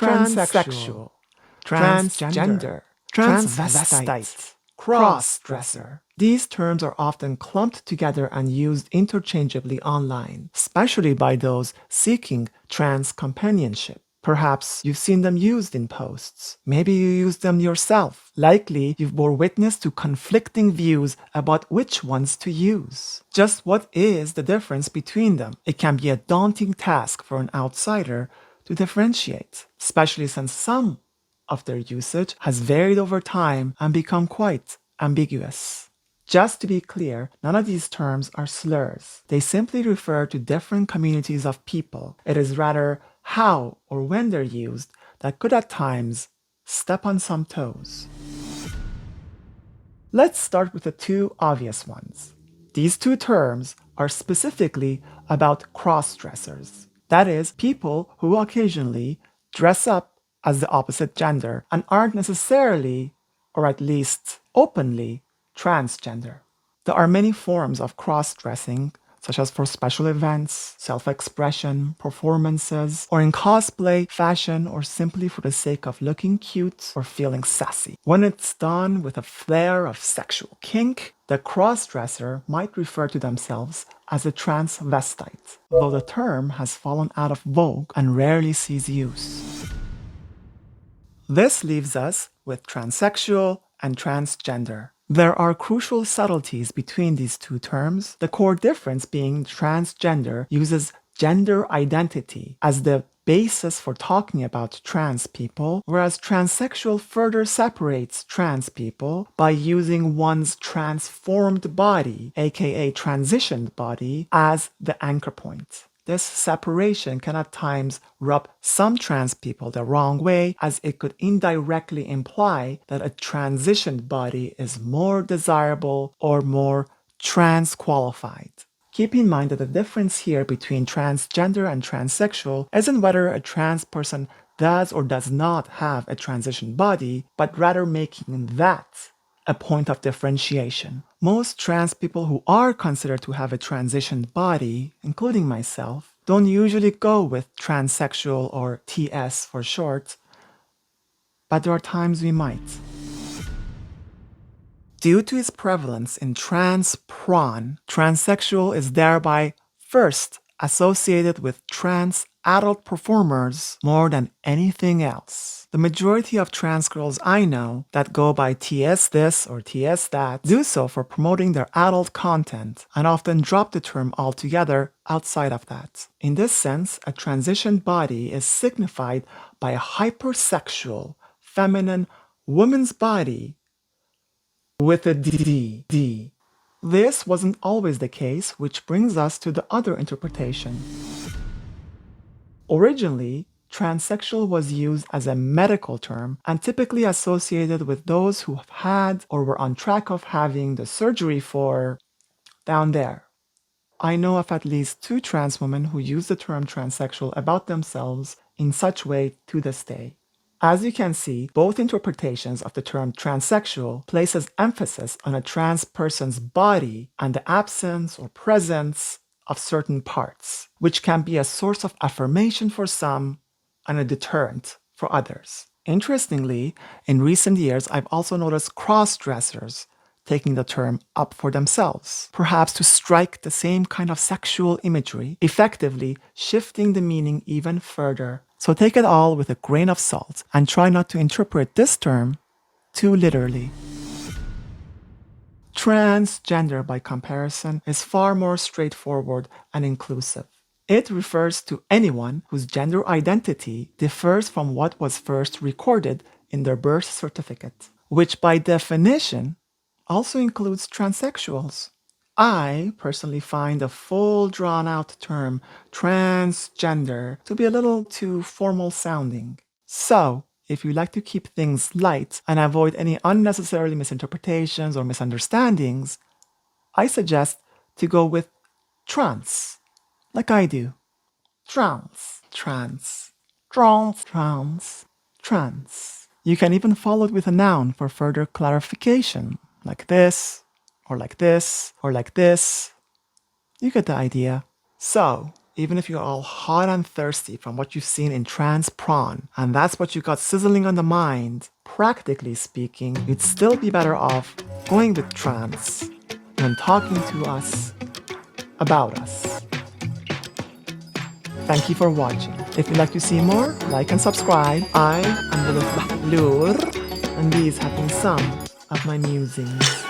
transsexual, transgender, transvestite, cross-dresser. These terms are often clumped together and used interchangeably online, especially by those seeking trans companionship. Perhaps you've seen them used in posts. Maybe you used them yourself. Likely, you've bore witness to conflicting views about which ones to use. Just what is the difference between them? It can be a daunting task for an outsider to differentiate, especially since some of their usage has varied over time and become quite ambiguous. Just to be clear, none of these terms are slurs. They simply refer to different communities of people. It is rather how or when they're used that could at times step on some toes. Let's start with the two obvious ones. These two terms are specifically about cross-dressers. That is, people who occasionally dress up as the opposite gender and aren't necessarily, or at least openly, transgender. There are many forms of cross-dressing, such as for special events, self-expression, performances, or in cosplay, fashion, or simply for the sake of looking cute or feeling sassy. When it's done with a flair of sexual kink, the cross-dresser might refer to themselves as a transvestite, though the term has fallen out of vogue and rarely sees use. This leaves us with transsexual and transgender. There are crucial subtleties between these two terms, the core difference being transgender uses gender identity as the basis for talking about trans people, whereas transsexual further separates trans people by using one's transformed body, aka transitioned body, as the anchor point. This separation can at times rub some trans people the wrong way, as it could indirectly imply that a transitioned body is more desirable or more trans qualified. Keep in mind that the difference here between transgender and transsexual isn't whether a trans person does or does not have a transitioned body, but rather making that a point of differentiation. Most trans people who are considered to have a transitioned body, including myself, don't usually go with transsexual or TS for short, but there are times we might. Due to its prevalence in trans prawn, transsexual is thereby first associated with trans adult performers more than anything else. The majority of trans girls I know that go by TS this or TS that do so for promoting their adult content and often drop the term altogether outside of that. In this sense, a transitioned body is signified by a hypersexual, feminine, woman's body with a D. This wasn't always the case, which brings us to the other interpretation. Originally, transsexual was used as a medical term and typically associated with those who have had or were on track of having the surgery for down there. I know of at least 2 trans women who use the term transsexual about themselves in such way to this day. As you can see, both interpretations of the term transsexual places emphasis on a trans person's body and the absence or presence of certain parts, which can be a source of affirmation for some and a deterrent for others. Interestingly, in recent years, I've also noticed cross-dressers taking the term up for themselves, perhaps to strike the same kind of sexual imagery, effectively shifting the meaning even further. So take it all with a grain of salt and try not to interpret this term too literally. Transgender, by comparison, is far more straightforward and inclusive. It refers to anyone whose gender identity differs from what was first recorded in their birth certificate, which by definition also includes transsexuals. I personally find the full drawn-out term transgender to be a little too formal sounding. So, if you like to keep things light and avoid any unnecessarily misinterpretations or misunderstandings, I suggest to go with trans, like I do. Trans. You can even follow it with a noun for further clarification, like this, or like this, or like this. You get the idea. So, even if you're all hot and thirsty from what you've seen in Trans Prawn, and that's what you got sizzling on the mind, practically speaking, you'd still be better off going with trans and talking to us about us. Thank you for watching. If you'd like to see more, like and subscribe. I am Bullet Bahlur, and these have been some of my musings.